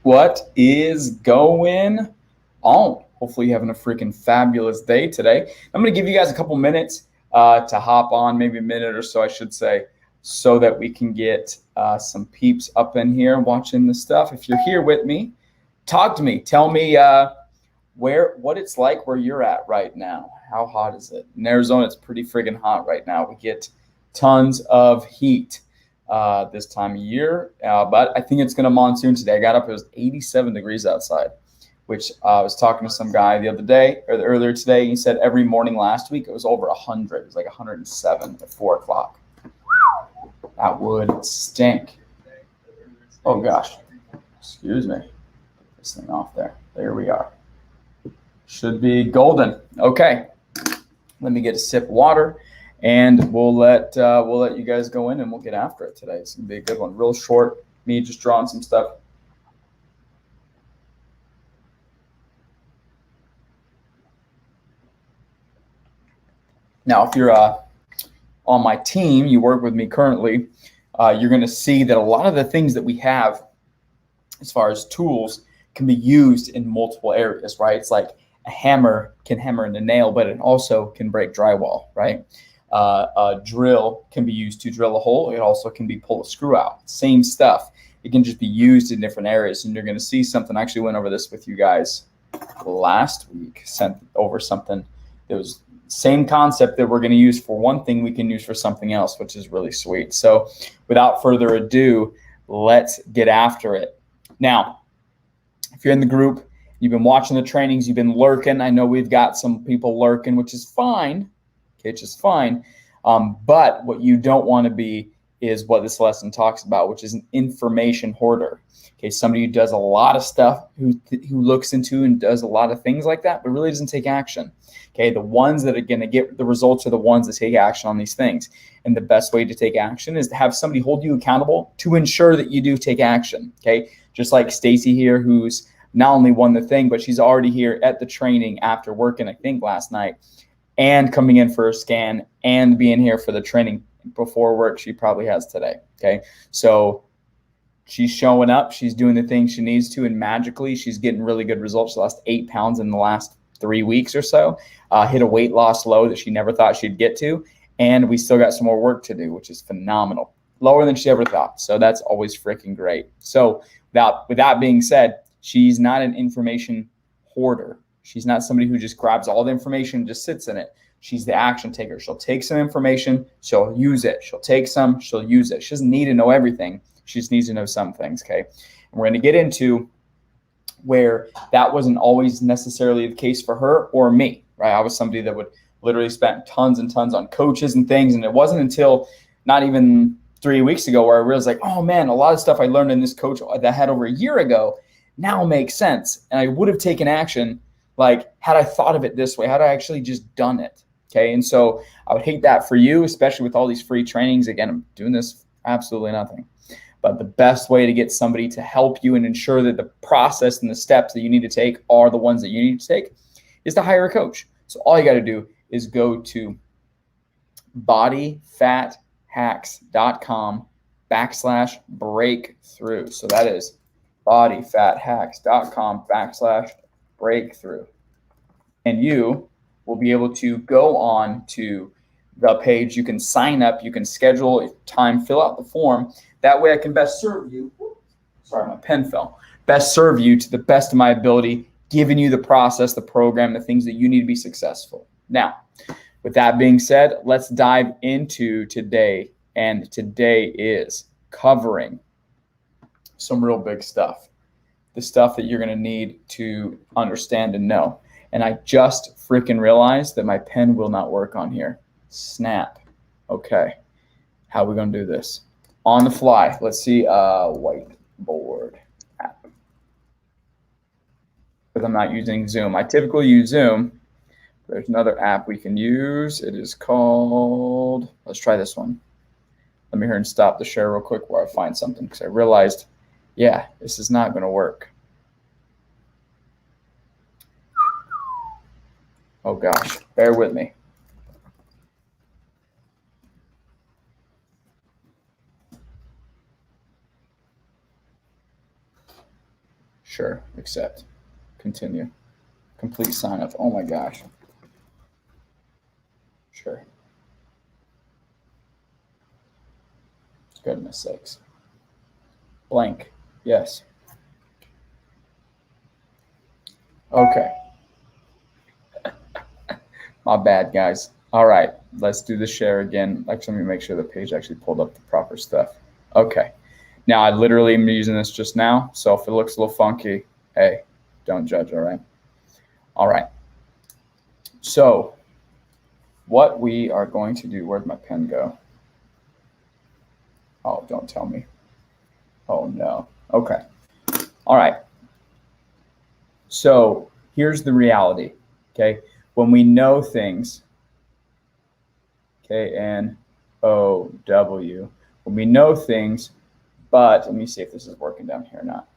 What is going on? Hopefully, you're having a freaking fabulous day today. I'm going to give you guys a couple minutes to hop on, maybe a minute or so, I should say, so that we can get some peeps up in here watching this stuff. If you're here with me, talk to me. Tell me what it's like where you're at right now. How hot is it? In Arizona, it's pretty friggin' hot right now. We get tons of heat this time of year, but I think it's going to monsoon today. I got up, it was 87 degrees outside, which I was talking to some guy the other day or earlier today. He said every morning last week it was over 100. It was like 107 at 4 o'clock. That would stink. Oh gosh, excuse me. Get this thing off there. There we are. Should be golden. Okay, let me get a sip of water, and we'll let you guys go in, and we'll get after it today. It's gonna be a good one. Real short. Me just drawing some stuff. Now, if you're on my team, you work with me currently, you're going to see that a lot of the things that we have as far as tools can be used in multiple areas, right? It's like a hammer can hammer in a nail, but it also can break drywall, right? A drill can be used to drill a hole. It also can be pull a screw out. Same stuff. It can just be used in different areas. And you're going to see something. I actually went over this with you guys last week, sent over something that was same concept that we're going to use for one thing, we can use for something else, which is really sweet. So without further ado, let's get after it. Now, if you're in the group, you've been watching the trainings, you've been lurking. I know we've got some people lurking, which is fine. Okay, which is fine. But what you don't want to be is what this lesson talks about, which is an information hoarder. Okay, somebody who does a lot of stuff, who looks into and does a lot of things like that, but really doesn't take action. Okay, the ones that are going to get the results are the ones that take action on these things. And the best way to take action is to have somebody hold you accountable to ensure that you do take action. Okay, just like Stacy here, who's not only won the thing, but she's already here at the training after working, I think, last night, and coming in for a scan and being here for the training before work she probably has today. Okay, so she's showing up, she's doing the things she needs to, and magically she's getting really good results. She lost 8 pounds in the last 3 weeks or so, hit a weight loss low that she never thought she'd get to, and we still got some more work to do, which is phenomenal. Lower than she ever thought, so that's always freaking great. So with that being said, she's not an information hoarder. She's not somebody who just grabs all the information and just sits in it. She's the action taker. She'll take some information, she'll use it. She'll take some, she'll use it. She doesn't need to know everything. She just needs to know some things, okay? And we're going to get into where that wasn't always necessarily the case for her or me, right? I was somebody that would literally spend tons and tons on coaches and things, and it wasn't until not even 3 weeks ago where I realized, like, oh man, a lot of stuff I learned in this coach that I had over a year ago now makes sense, and I would have taken action, like, had I thought of it this way, had I actually just done it, okay? And so I would hate that for you, especially with all these free trainings. Again, I'm doing this for absolutely nothing. But the best way to get somebody to help you and ensure that the process and the steps that you need to take are the ones that you need to take is to hire a coach. So all you got to do is go to bodyfathacks.com/breakthrough. So that is bodyfathacks.com/breakthrough. And you will be able to go on to the page. You can sign up, you can schedule time, fill out the form. That way I can best serve you. Sorry, my pen fell. Best serve you to the best of my ability, giving you the process, the program, the things that you need to be successful. Now, with that being said, let's dive into today. And today is covering some real big stuff. The stuff that you're going to need to understand and know. And I just freaking realized that my pen will not work on here. Snap. Okay. How are we going to do this? On the fly. Let's see. Whiteboard app. Because I'm not using Zoom. I typically use Zoom. There's another app we can use. It is called, let's try this one. Let me hear and stop the share real quick while I find something, because I realized, yeah, this is not going to work. Oh gosh, bear with me. Sure. Accept. Continue. Complete sign up. Oh my gosh. Sure. Goodness sakes. Blank. Yes. Okay. My bad, guys. All right. Let's do the share again. Actually, let me make sure the page actually pulled up the proper stuff. Okay. Now, I literally am using this just now. So if it looks a little funky, hey, don't judge, all right? All right. So what we are going to do, where'd my pen go? Oh, don't tell me. Oh, no. Okay. All right. So here's the reality, okay? When we know things, K-N-O-W, when we know things, but let me see if this is working down here or not.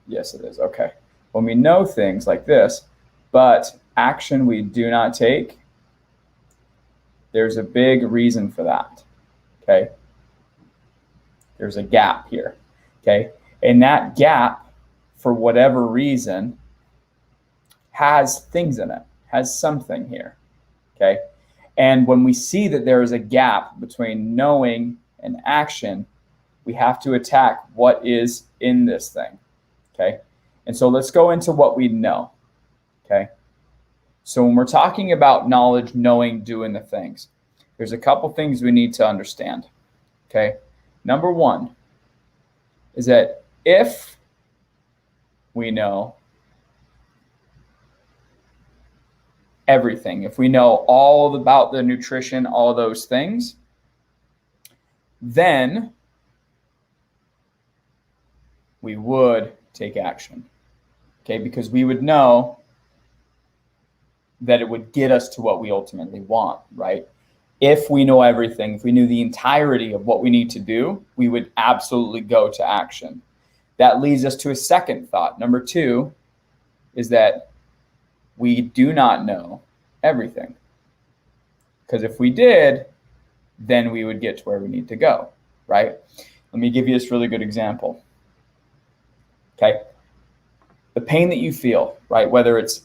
Yes, it is. Okay. When we know things like this, but action we do not take, there's a big reason for that, okay? There's a gap here, okay? And that gap, for whatever reason, has things in it, has something here, okay? And when we see that there is a gap between knowing and action, we have to attack what is in this thing, okay? And so let's go into what we know, okay? So when we're talking about knowledge, knowing, doing the things, there's a couple things we need to understand, okay? Number one is that if we know everything, if we know all about the nutrition, all those things, then we would take action, okay? Because we would know that it would get us to what we ultimately want, right? If we know everything, if we knew the entirety of what we need to do, we would absolutely go to action. That leads us to a second thought. Number two is that we do not know everything. Because if we did, then we would get to where we need to go, right? Let me give you this really good example. Okay. The pain that you feel, right? Whether it's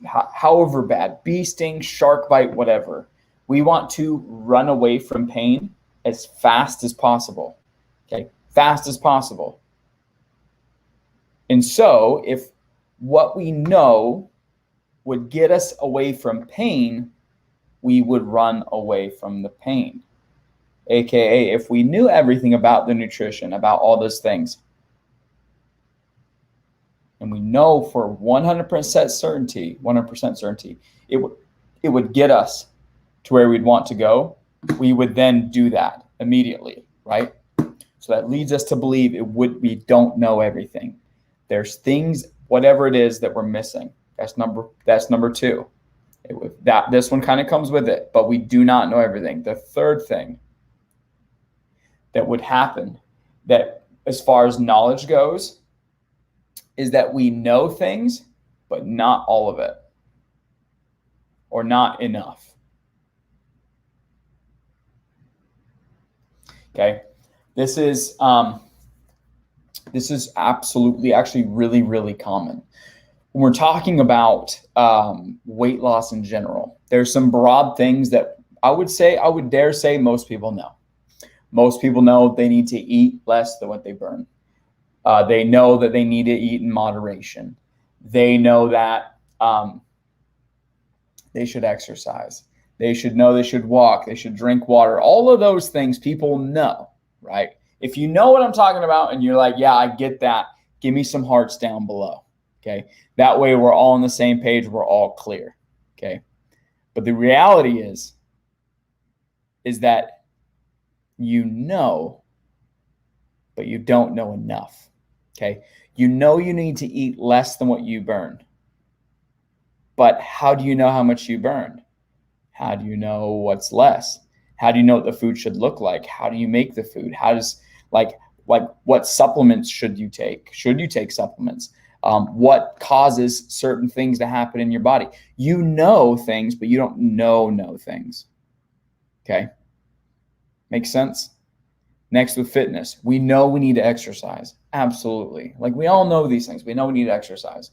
however bad, bee sting, shark bite, whatever, we want to run away from pain as fast as possible. Okay. Fast as possible. And so if what we know would get us away from pain, we would run away from the pain. AKA, if we knew everything about the nutrition, about all those things, and we know for 100% certainty, it would get us to where we'd want to go, we would then do that immediately, right? So that leads us to believe we don't know everything. There's things, whatever it is, that we're missing. That's number two. This one kind of comes with it, but we do not know everything. The third thing that would happen, that as far as knowledge goes, is that we know things, but not all of it, or not enough. Okay, this is absolutely, actually, really, really common. When we're talking about weight loss in general, there's some broad things that I would dare say most people know. Most people know they need to eat less than what they burn. They know that they need to eat in moderation. They know that they should exercise. They should know they should walk. They should drink water. All of those things people know, right? If you know what I'm talking about and you're like, yeah, I get that, give me some hearts down below, okay? That way we're all on the same page. We're all clear, okay? But the reality is that you know, but you don't know enough, okay? You know you need to eat less than what you burn. But how do you know how much you burned? How do you know what's less? How do you know what the food should look like? How do you make the food? How does, like what supplements should you take? Should you take supplements? What causes certain things to happen in your body? You know things, but you don't know things, okay? Makes sense? Next, with fitness, we know we need to exercise. Absolutely. Like we all know these things. We know we need exercise.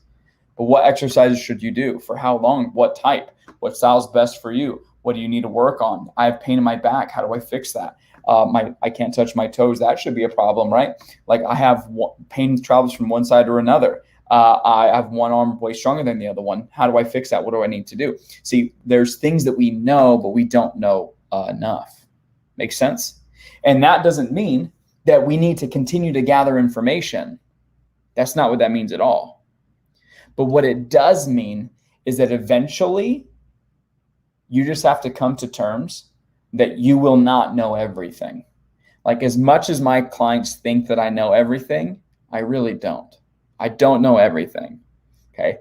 But what exercises should you do? For how long? What type? What style's best for you? What do you need to work on? I have pain in my back. How do I fix that? I can't touch my toes. That should be a problem, right? Like I have pain travels from one side or another. I have one arm way stronger than the other one. How do I fix that? What do I need to do? See, there's things that we know, but we don't know enough. Makes sense? And that doesn't mean that we need to continue to gather information. That's not what that means at all. But what it does mean is that eventually you just have to come to terms that you will not know everything. Like as much as my clients think that I know everything, I really don't. I don't know everything. Okay.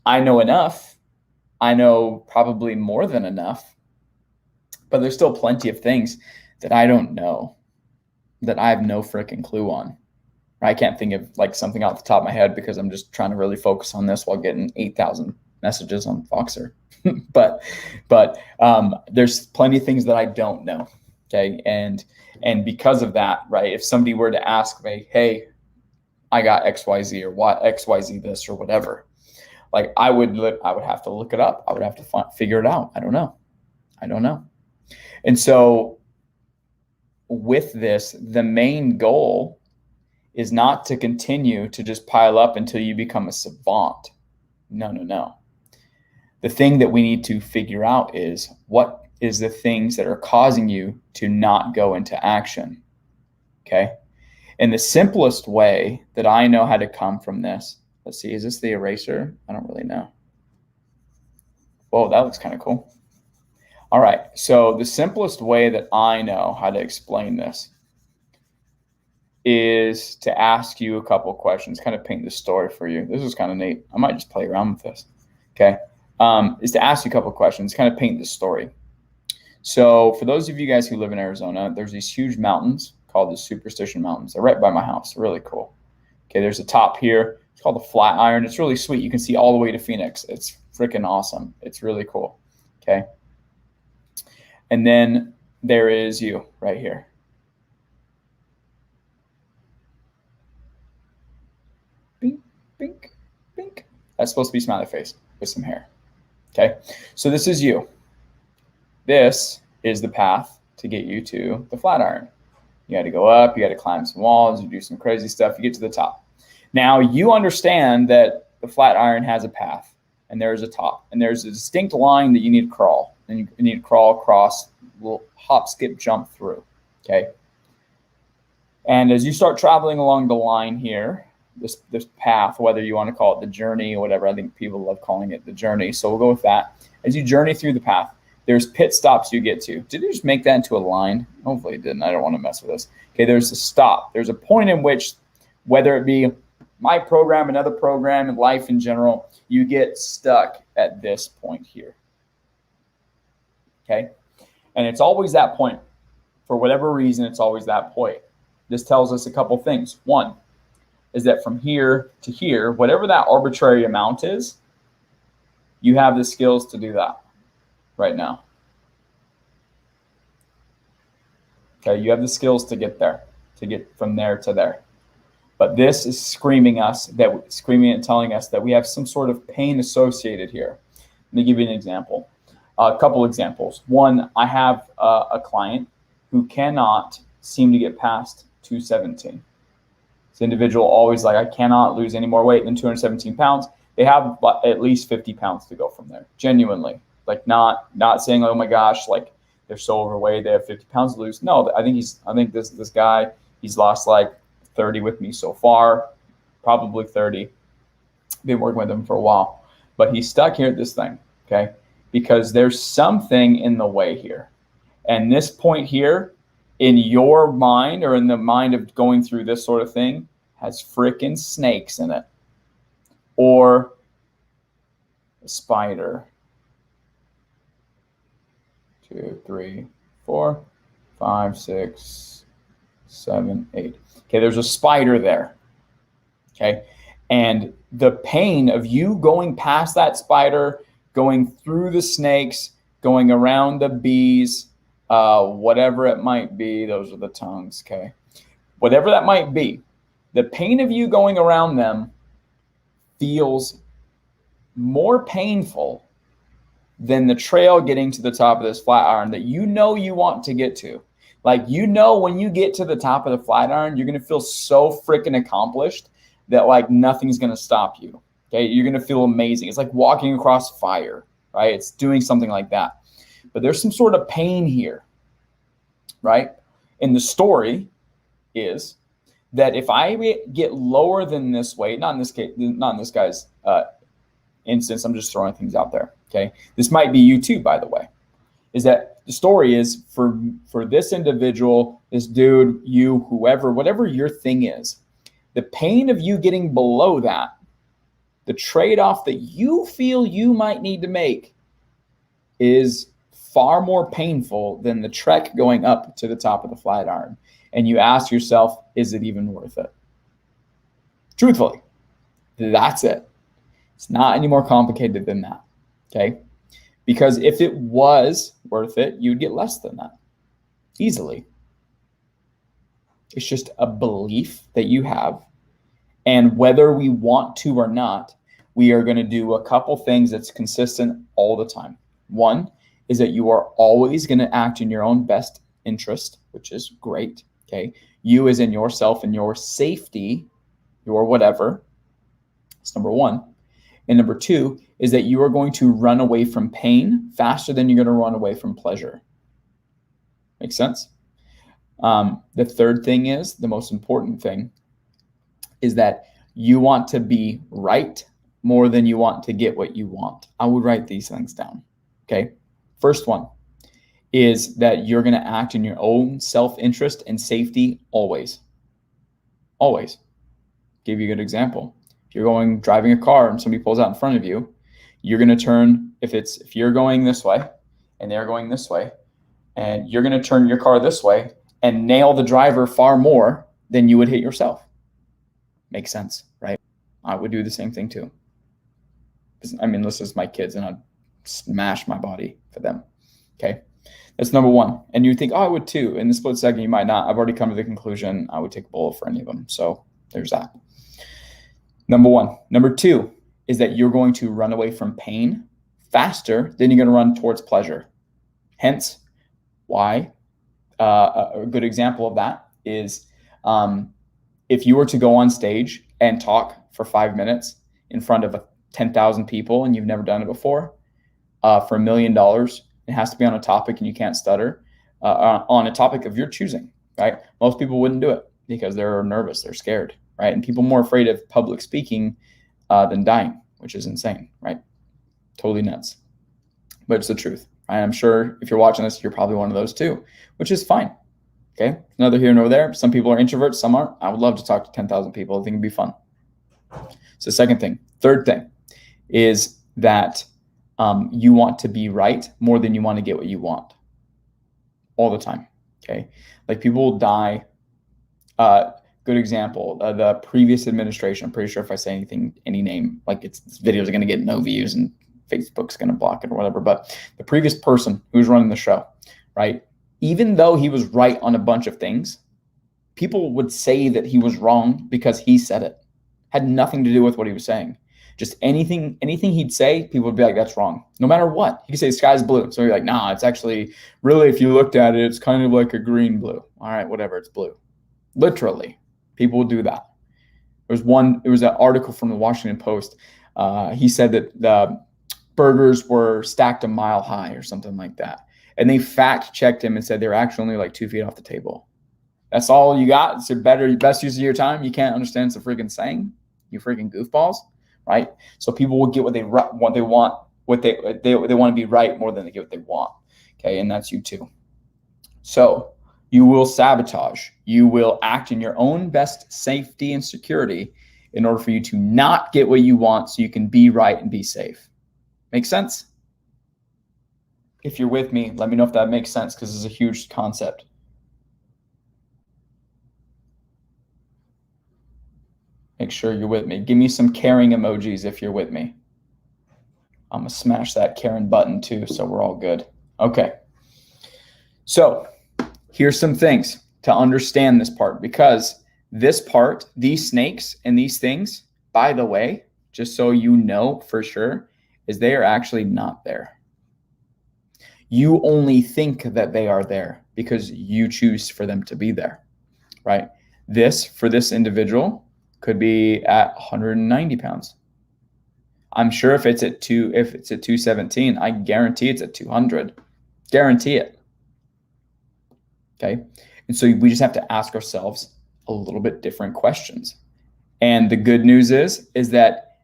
I know enough. I know probably more than enough, but there's still plenty of things that I don't know, that I have no freaking clue on. I can't think of like something off the top of my head because I'm just trying to really focus on this while getting 8,000 messages on Voxer. but there's plenty of things that I don't know. Okay. And because of that, right, if somebody were to ask me, hey, I got XYZ or what XYZ this or whatever, like I would have to look it up. I would have to figure it out. I don't know. And so with this, the main goal is not to continue to just pile up until you become a savant. No. The thing that we need to figure out is what is the things that are causing you to not go into action. Okay. And the simplest way that I know how to come from this, let's see, is this the eraser? I don't really know. Whoa, that looks kind of cool. All right. So the simplest way that I know how to explain this is to ask you a couple of questions, kind of paint the story for you. This is kind of neat. I might just play around with this. Okay. Is to ask you a couple of questions, kind of paint the story. So for those of you guys who live in Arizona, there's these huge mountains called the Superstition Mountains. They're right by my house. They're really cool. Okay. There's a top here. It's called the Flatiron. It's really sweet. You can see all the way to Phoenix. It's freaking awesome. It's really cool. Okay. And then there is you right here. Bink, bink, bink. That's supposed to be smiley face with some hair. Okay. So this is you. This is the path to get you to the Flatiron. You got to go up, you got to climb some walls, you do some crazy stuff, you get to the top. Now you understand that the Flatiron has a path and there's a top and there's a distinct line that you need to crawl, and you need to crawl across, little hop, skip, jump through. Okay. And as you start traveling along the line here, this path, whether you want to call it the journey or whatever, I think people love calling it the journey. So we'll go with that. As you journey through the path, there's pit stops you get to. Did you just make that into a line? Hopefully it didn't. I don't want to mess with this. Okay, there's a stop. There's a point in which, whether it be my program, another program, and life in general, you get stuck at this point here. Okay? And it's always that point. For whatever reason, it's always that point. This tells us a couple things. One is that from here to here, whatever that arbitrary amount is, you have the skills to do that right now. Okay, you have the skills to get there, to get from there to there. But this is screaming and telling us that we have some sort of pain associated here. Let me give you an example. A couple examples. One, I have a client who cannot seem to get past 217. This individual always like, I cannot lose any more weight than 217 pounds. They have at least 50 pounds to go from there, genuinely. Like not saying, oh my gosh, like they're so overweight, they have 50 pounds to lose. No, I think this guy, he's lost like 30 with me so far, probably 30. Been working with him for a while, but he's stuck here at this thing, okay? Because there's something in the way here. And this point here, in your mind or in the mind of going through this sort of thing, has freaking snakes in it. Or a spider. 2, 3, 4, 5, 6, 7, 8. Okay, there's a spider there. Okay, and the pain of you going past that spider, going through the snakes, going around the bees, whatever it might be, those are the tongues, okay? Whatever that might be, The pain of you going around them feels more painful than the trail getting to the top of this flat iron that you know you want to get to. Like, you know, when you get to the top of the flat iron, you're going to feel so freaking accomplished that like nothing's going to stop you. Okay. You're going to feel amazing. It's like walking across fire, right? It's doing something like that. But there's some sort of pain here, right? And the story is that if I get lower than this weight, not in this case, not in this guy's instance, I'm just throwing things out there. Okay. This might be you too, by the way, is that the story is for this individual, this dude, you, whoever, whatever your thing is, the pain of you getting below that, the trade-off that you feel you might need to make is far more painful than the trek going up to the top of the flat iron. And you ask yourself, is it even worth it? Truthfully, that's it. It's not any more complicated than that, okay? Because if it was worth it, you'd get less than that easily. It's just a belief that you have. And whether we want to or not, we are going to do a couple things that's consistent all the time. One is that you are always going to act in your own best interest, which is great, okay? You as in yourself and your safety, your whatever. That's number one. And number two is that you are going to run away from pain faster than you're going to run away from pleasure. Makes sense? The third thing is, the most important thing, is that you want to be right more than you want to get what you want. I would write these things down, okay? First one is that you're going to act in your own self-interest and safety always. Always. Give you a good example. If you're driving a car and somebody pulls out in front of you, you're going to turn, if you're going this way and they're going this way, and you're going to turn your car this way and nail the driver far more than you would hit yourself. Makes sense, right? I would do the same thing too. I mean, this is my kids and I'd smash my body for them. Okay. That's number one. And you think, oh, I would too. In the split second, you might not. I've already come to the conclusion I would take a bullet for any of them. So there's that. Number one. Number two is that you're going to run away from pain faster than you're going to run towards pleasure. Hence why a good example of that is if you were to go on stage and talk for 5 minutes in front of 10,000 people and you've never done it before, for $1 million, it has to be on a topic and you can't stutter, on a topic of your choosing, right? Most people wouldn't do it because they're nervous, they're scared, right? And people are more afraid of public speaking than dying, which is insane, right? Totally nuts. But it's the truth, right? I'm sure if you're watching this, you're probably one of those too, which is fine. Okay, neither here nor there. Some people are introverts, some aren't. I would love to talk to 10,000 people. I think it'd be fun. So second thing. Third thing is that you want to be right more than you want to get what you want all the time, okay? Like, people will die. Good example, the previous administration, I'm pretty sure if I say any name, like this video is going to get no views and Facebook's going to block it or whatever, but the previous person who was running the show, right? Even though he was right on a bunch of things, people would say that he was wrong because he said it. Had nothing to do with what he was saying. Just anything he'd say, people would be like, that's wrong. No matter what. He could say the sky's blue. So you're like, nah, it's actually, really, if you looked at it, it's kind of like a green blue. All right, whatever, it's blue. Literally, people would do that. It was an article from the Washington Post. He said that the burgers were stacked a mile high or something like that. And they fact checked him and said they were actually only like 2 feet off the table. That's all you got. It's your best use of your time. You can't understand it's a freaking saying. You freaking goofballs, right? So people will get what they want. They want to be right more than they get what they want. Okay, and that's you too. So you will sabotage. You will act in your own best safety and security in order for you to not get what you want, so you can be right and be safe. Make sense? If you're with me, let me know if that makes sense, because it's a huge concept. Make sure you're with me. Give me some caring emojis if you're with me. I'm going to smash that Karen button too, so we're all good. Okay. So here's some things to understand this part, because This part, these snakes and these things, by the way, just so you know for sure, is they are actually not there. You only think that they are there because you choose for them to be there, right? This, for this individual, could be at 190 pounds. I'm sure if it's at 217, I guarantee it's at 200. Guarantee it. Okay. And so we just have to ask ourselves a little bit different questions. And the good news is that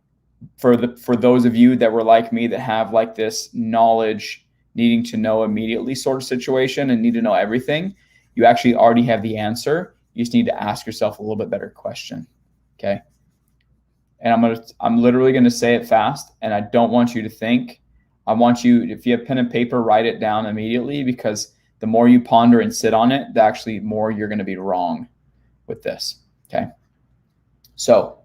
for those of you that were like me, that have like this knowledge, needing to know immediately sort of situation and need to know everything, you actually already have the answer. You just need to ask yourself a little bit better question. Okay. And I'm literally going to say it fast, and I don't want you to think. I want you, if you have pen and paper, write it down immediately, because the more you ponder and sit on it, the actually more you're going to be wrong with this. Okay. So,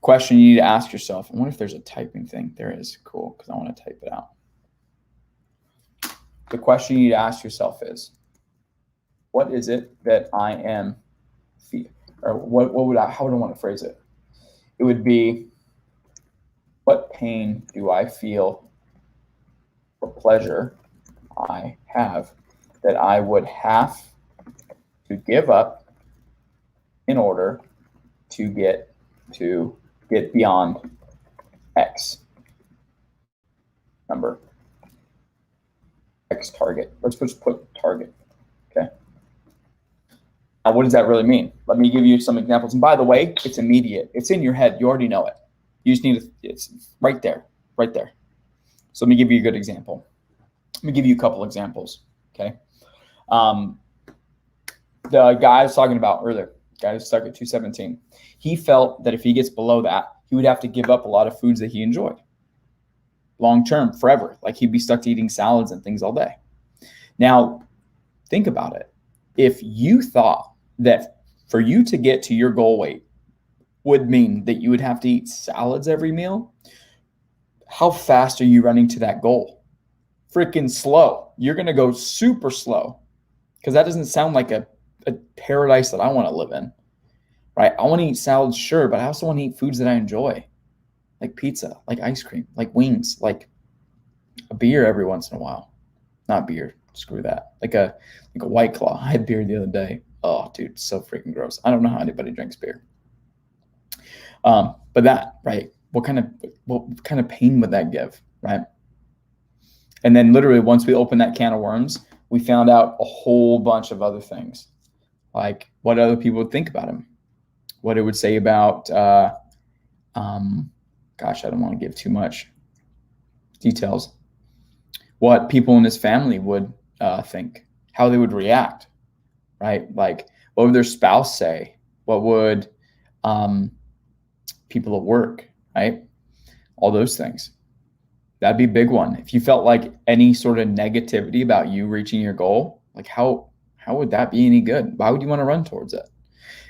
question you need to ask yourself, I wonder if there's a typing thing. There is. Cool, because I want to type it out. The question you need to ask yourself is, what is it that I am feeling? Or how would I want to phrase it? It would be, what pain do I feel or pleasure I have that I would have to give up in order to get beyond X number, X target. Let's just put target. Okay. Now, what does that really mean? Let me give you some examples. And by the way, it's immediate. It's in your head. You already know it. You just need to, it's right there, right there. So let me give you a good example. Let me give you a couple examples. Okay. The guy I was talking about earlier, guy who's stuck at 217, he felt that if he gets below that, he would have to give up a lot of foods that he enjoyed long term, forever. Like he'd be stuck to eating salads and things all day. Now, think about it. If you thought that for you to get to your goal weight would mean that you would have to eat salads every meal, how fast are you running to that goal? Freaking slow. You're going to go super slow, because that doesn't sound like a paradise that I want to live in, right? I want to eat salads, sure, but I also want to eat foods that I enjoy, like pizza, like ice cream, like wings, like a beer every once in a while. Not beer, screw that. Like a White Claw. I had beer the other day. Oh, dude, so freaking gross. I don't know how anybody drinks beer. But that, right? What kind of pain would that give, right? And then literally once we opened that can of worms, we found out a whole bunch of other things, like what other people would think about him, what it would say about, gosh, I don't want to give too much details, what people in his family would think, how they would react, right? Like, what would their spouse say? What would people at work, right? All those things. That'd be a big one. If you felt like any sort of negativity about you reaching your goal, like how would that be any good? Why would you want to run towards it?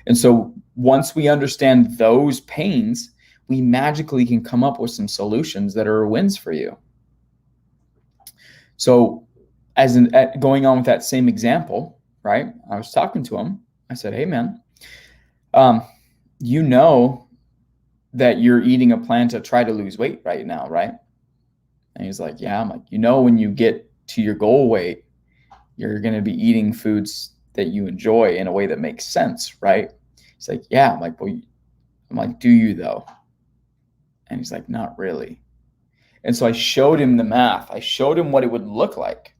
And so once we understand those pains, we magically can come up with some solutions that are wins for you. So going on with that same example, right? I was talking to him. I said, hey, man, you know that you're eating a plan to try to lose weight right now, right? And he's like, yeah. I'm like, when you get to your goal weight, you're going to be eating foods that you enjoy in a way that makes sense, right? He's like, yeah. I'm like, well, do you though? And he's like, not really. And so I showed him the math. I showed him what it would look like.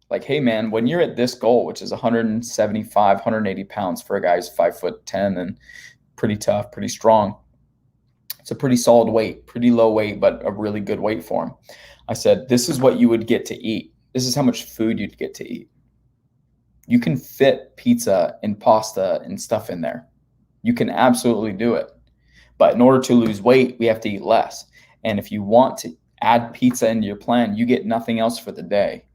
Like, hey, man, when you're at this goal, which is 175, 180 pounds for a guy who's 5'10" and pretty tough, pretty strong, it's a pretty solid weight, pretty low weight, but a really good weight for him. I said, this is what you would get to eat. This is how much food you'd get to eat. You can fit pizza and pasta and stuff in there. You can absolutely do it. But in order to lose weight, we have to eat less. And if you want to add pizza into your plan, you get nothing else for the day.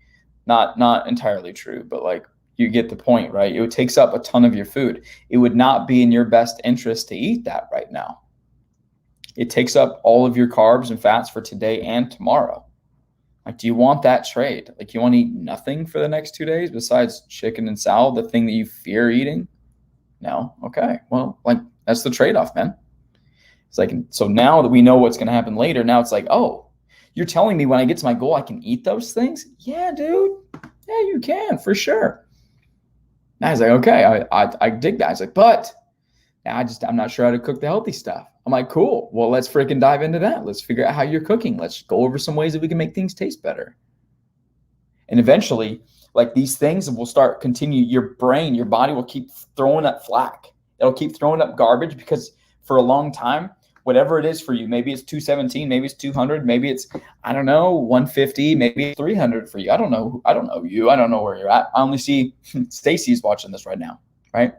Not entirely true, but like you get the point, right? It takes up a ton of your food. It would not be in your best interest to eat that right now. It takes up all of your carbs and fats for today and tomorrow. Like, do you want that trade? Like, you want to eat nothing for the next 2 days besides chicken and salad, the thing that you fear eating? No. Okay. Well, like That's the trade-off, man. It's like, so now that we know what's going to happen later, now it's like, oh, you're telling me when I get to my goal, I can eat those things? Yeah, dude. Yeah, you can, for sure. And I was like, okay, I dig that. I was like, but I'm not sure how to cook the healthy stuff. I'm like, cool. Well, let's freaking dive into that. Let's figure out how you're cooking. Let's go over some ways that we can make things taste better. And eventually, like, these things will start continue. Your brain, your body will keep throwing up flack. It'll keep throwing up garbage because for a long time, whatever it is for you, maybe it's 217, maybe it's 200, maybe it's, I don't know, 150, maybe it's 300 for you. I don't know you. I don't know where you're at. I only see Stacy's watching this right now, right?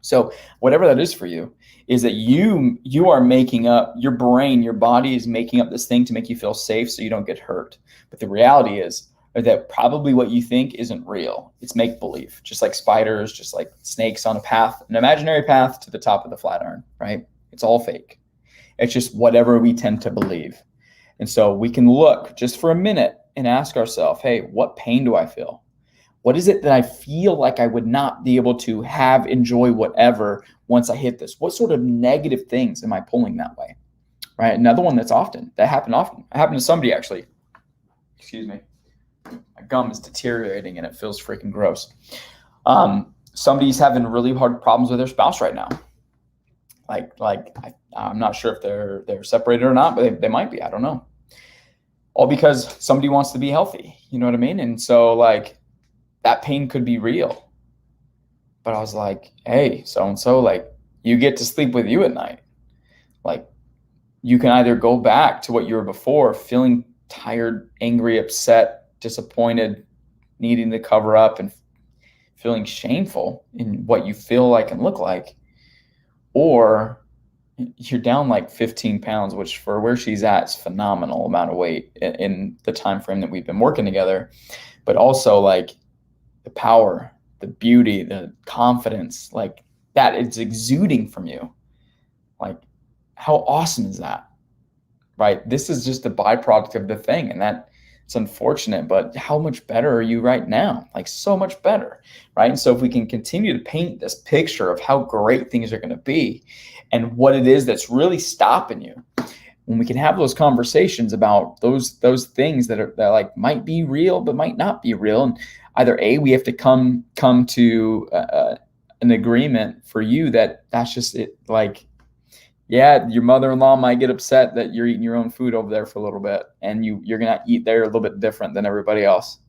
So whatever that is for you is that you are making up, your brain, your body is making up this thing to make you feel safe so you don't get hurt. But the reality is that probably what you think isn't real. It's make-believe, just like spiders, just like snakes on a path, an imaginary path to the top of the Flatiron, right? It's all fake. It's just whatever we tend to believe. And so we can look just for a minute and ask ourselves, hey, what pain do I feel? What is it that I feel like I would not be able to enjoy whatever once I hit this? What sort of negative things am I pulling that way, right? Another one that happened often. It happened to somebody actually. Excuse me. My gum is deteriorating and it feels freaking gross. Somebody's having really hard problems with their spouse right now. I'm not sure if they're separated or not, but they might be. I don't know. All because somebody wants to be healthy. You know what I mean? And so like that pain could be real. But I was like, hey, so-and-so, like, you get to sleep with you at night. Like, you can either go back to what you were before, feeling tired, angry, upset, disappointed, needing to cover up and feeling shameful in what you feel like and look like, or you're down like 15 pounds, which for where she's at is phenomenal amount of weight in the time frame that we've been working together. But also like the power, the beauty, the confidence, like that it's exuding from you. Like, how awesome is that? Right? This is just a byproduct of the thing. And that it's unfortunate, but how much better are you right now? Like, so much better, right? And so if we can continue to paint this picture of how great things are going to be and what it is that's really stopping you, when we can have those conversations about those things that like might be real but might not be real, and either we have to come to an agreement for you that that's just it. Like, yeah, your mother-in-law might get upset that you're eating your own food over there for a little bit, and you're gonna eat there a little bit different than everybody else.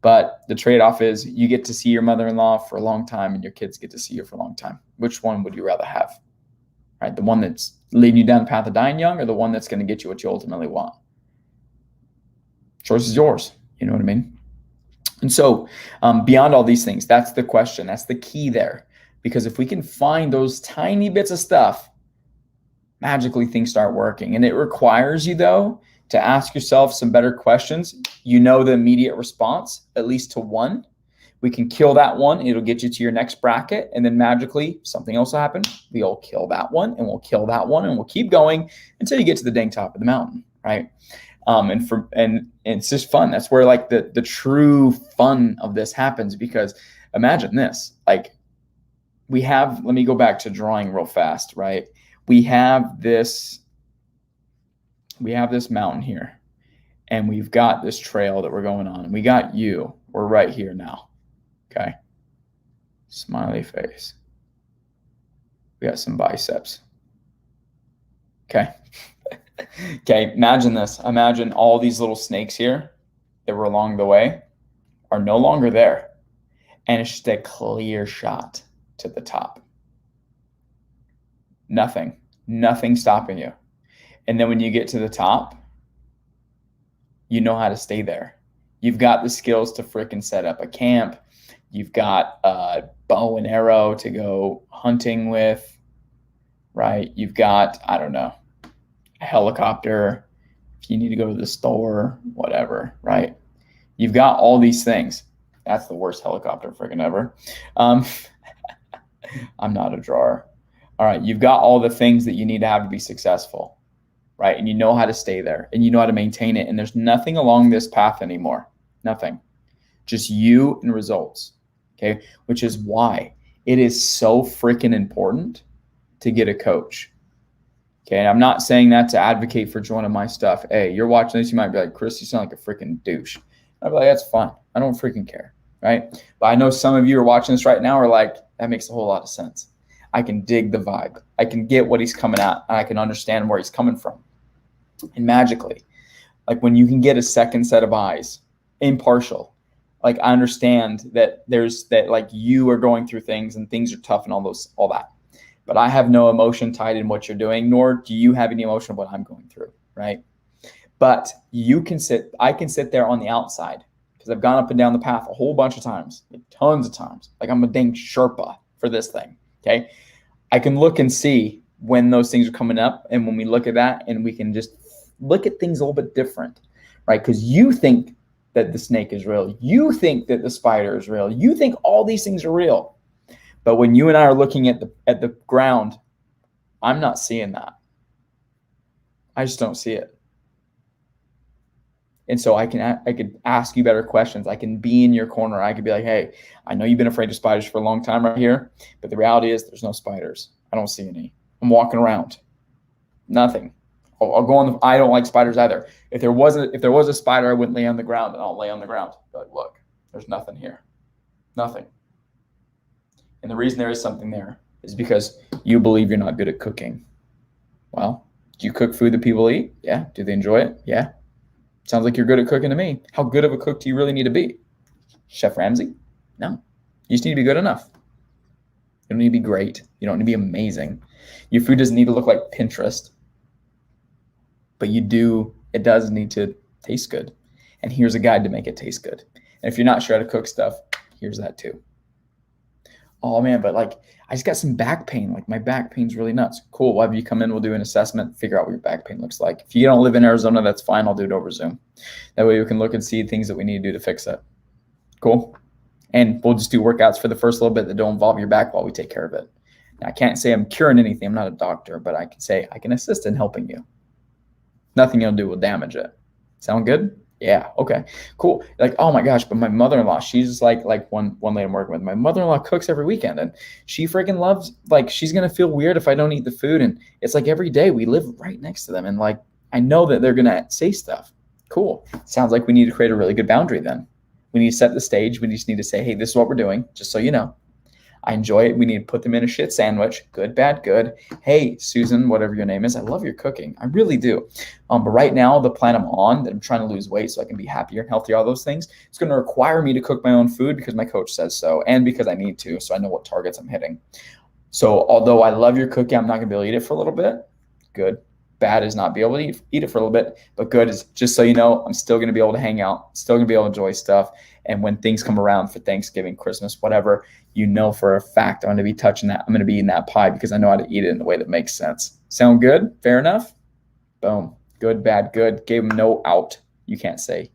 But the trade-off is you get to see your mother-in-law for a long time, and your kids get to see you for a long time. Which one would you rather have? Right, the one that's leading you down the path of dying young, or the one that's going to get you what you ultimately want? Choice is yours. You know what I mean? And so beyond all these things, that's the question. That's the key there. Because if we can find those tiny bits of stuff, magically things start working. And it requires you, though, to ask yourself some better questions. You know the immediate response, at least to one. We can kill that one. It'll get you to your next bracket. And then magically something else will happen. We'll kill that one, and we'll kill that one, and we'll keep going until you get to the dang top of the mountain, right? And it's just fun. That's where like the true fun of this happens, because imagine this, like let me go back to drawing real fast, right? We have this mountain here, and we've got this trail that we're going on, and we got you. We're right here now. Okay. Smiley face. We got some biceps. Okay. Okay. Imagine this. Imagine all these little snakes here that were along the way are no longer there. And it's just a clear shot to the top. Nothing stopping you. And then when you get to the top, you know how to stay there. You've got the skills to freaking set up a camp. You've got a bow and arrow to go hunting with, right? You've got, I don't know, a helicopter if you need to go to the store, whatever, right? You've got all these things. That's the worst helicopter freaking ever. I'm not a drawer. All right, you've got all the things that you need to have to be successful, right? And you know how to stay there, and you know how to maintain it. And there's nothing along this path anymore. Nothing. Just you and results. Okay, which is why it is so freaking important to get a coach. Okay, and I'm not saying that to advocate for joining my stuff. Hey, you're watching this, you might be like, Chris, you sound like a freaking douche. I'd be like, that's fine. I don't freaking care, right? But I know some of you are watching this right now are like, that makes a whole lot of sense. I can dig the vibe. I can get what he's coming at, and I can understand where he's coming from. And magically, like when you can get a second set of eyes, impartial, like I understand that there's that, like you are going through things and things are tough and all that. But I have no emotion tied in what you're doing, nor do you have any emotion of what I'm going through, right? But I can sit there on the outside because I've gone up and down the path a whole bunch of times, like tons of times. Like I'm a dang Sherpa for this thing, okay? I can look and see when those things are coming up, and when we look at that, and we can just look at things a little bit different, right? Because you think that the snake is real. You think that the spider is real. You think all these things are real. But when you and I are looking at the ground, I'm not seeing that. I just don't see it. And so I could ask you better questions. I can be in your corner. I could be like, hey, I know you've been afraid of spiders for a long time right here, but the reality is there's no spiders. I don't see any. I'm walking around. Nothing. I'll go on. I don't like spiders either. If there was a spider, I wouldn't lay on the ground, and I'll lay on the ground. But look, there's nothing here. Nothing. And the reason there is something there is because you believe you're not good at cooking. Well, do you cook food that people eat? Yeah. Do they enjoy it? Yeah. Sounds like you're good at cooking to me. How good of a cook do you really need to be? Chef Ramsay? No. You just need to be good enough. You don't need to be great. You don't need to be amazing. Your food doesn't need to look like Pinterest. But it does need to taste good. And here's a guide to make it taste good. And if you're not sure how to cook stuff, here's that too. Oh man, but like I just got some back pain. Like my back pain's really nuts. Cool. We'll have you come in, we'll do an assessment, figure out what your back pain looks like. If you don't live in Arizona, that's fine. I'll do it over Zoom. That way we can look and see things that we need to do to fix it. Cool. And we'll just do workouts for the first little bit that don't involve your back while we take care of it. Now, I can't say I'm curing anything. I'm not a doctor, but I can say I can assist in helping you. Nothing you'll do will damage it. Sound good? Yeah. Okay. Cool. Like, oh my gosh, but my mother-in-law, she's like one lady I'm working with. My mother-in-law cooks every weekend, and she freaking loves, like, she's gonna feel weird if I don't eat the food. And it's like every day we live right next to them, and like I know that they're gonna say stuff. Cool. Sounds like we need to create a really good boundary then. We need to set the stage. We just need to say, hey, this is what we're doing, just so you know. I enjoy it. We need to put them in a shit sandwich. Good, bad, good. Hey, Susan, whatever your name is, I love your cooking. I really do. But right now, the plan I'm on, that I'm trying to lose weight so I can be happier and healthier, all those things, it's going to require me to cook my own food because my coach says so, and because I need to, so I know what targets I'm hitting. So although I love your cooking, I'm not going to be able to eat it for a little bit. Good. Bad is not be able to eat it for a little bit, but good is, just so you know, I'm still going to be able to hang out, still going to be able to enjoy stuff. And when things come around for Thanksgiving, Christmas, whatever, you know for a fact I'm going to be touching that. I'm going to be eating that pie because I know how to eat it in a way that makes sense. Sound good? Fair enough? Boom. Good, bad, good. Gave them no out. You can't say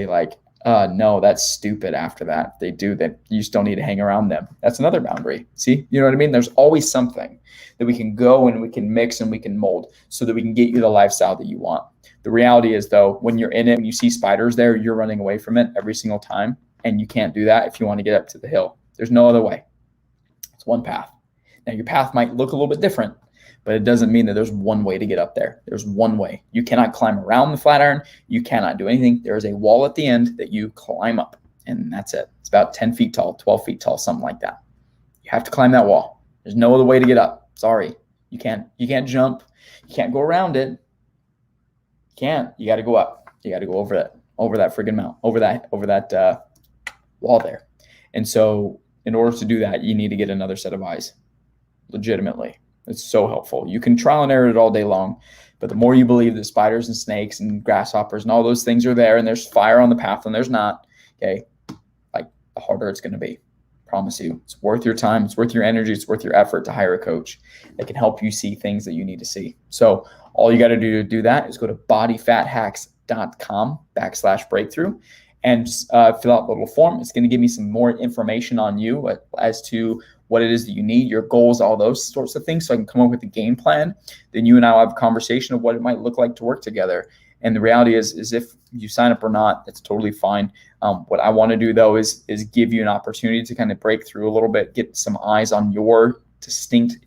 like, no, that's stupid after that. If they do that, you just don't need to hang around them. That's another boundary. See, you know what I mean? There's always something that we can go and we can mix and we can mold so that we can get you the lifestyle that you want. The reality is, though, when you're in it, when you see spiders there, you're running away from it every single time. And you can't do that if you want to get up to the hill. There's no other way. It's one path. Now, your path might look a little bit different, but it doesn't mean that there's one way to get up there. There's one way. You cannot climb around the Flatiron. You cannot do anything. There is a wall at the end that you climb up, and that's it. It's about 10 feet tall, 12 feet tall, something like that. You have to climb that wall. There's no other way to get up. Sorry. You can't jump. You can't go around it. You can't. You got to go up. You got to go over that friggin' mount, over that wall there. And so in order to do that, you need to get another set of eyes. Legitimately. It's so helpful. You can trial and error it all day long, but the more you believe that spiders and snakes and grasshoppers and all those things are there, and there's fire on the path and there's not, okay, like the harder it's going to be. Promise you. It's worth your time. It's worth your energy. It's worth your effort to hire a coach that can help you see things that you need to see. So all you got to do to do that is go to bodyfathacks.com/breakthrough and fill out the little form. It's going to give me some more information on you as to what it is that you need, your goals, all those sorts of things, so I can come up with a game plan. Then you and I will have a conversation of what it might look like to work together. And the reality is if you sign up or not, that's totally fine. What I want to do, though, is give you an opportunity to kind of break through a little bit, get some eyes on your distinct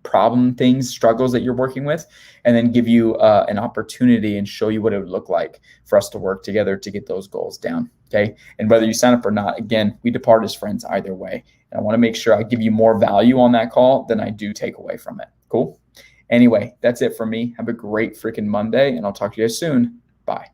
problem things, struggles that you're working with, and then give you an opportunity and show you what it would look like for us to work together to get those goals down. Okay. And whether you sign up or not, again, we depart as friends either way. And I want to make sure I give you more value on that call than I do take away from it. Cool. Anyway, that's it for me. Have a great freaking Monday, and I'll talk to you guys soon. Bye.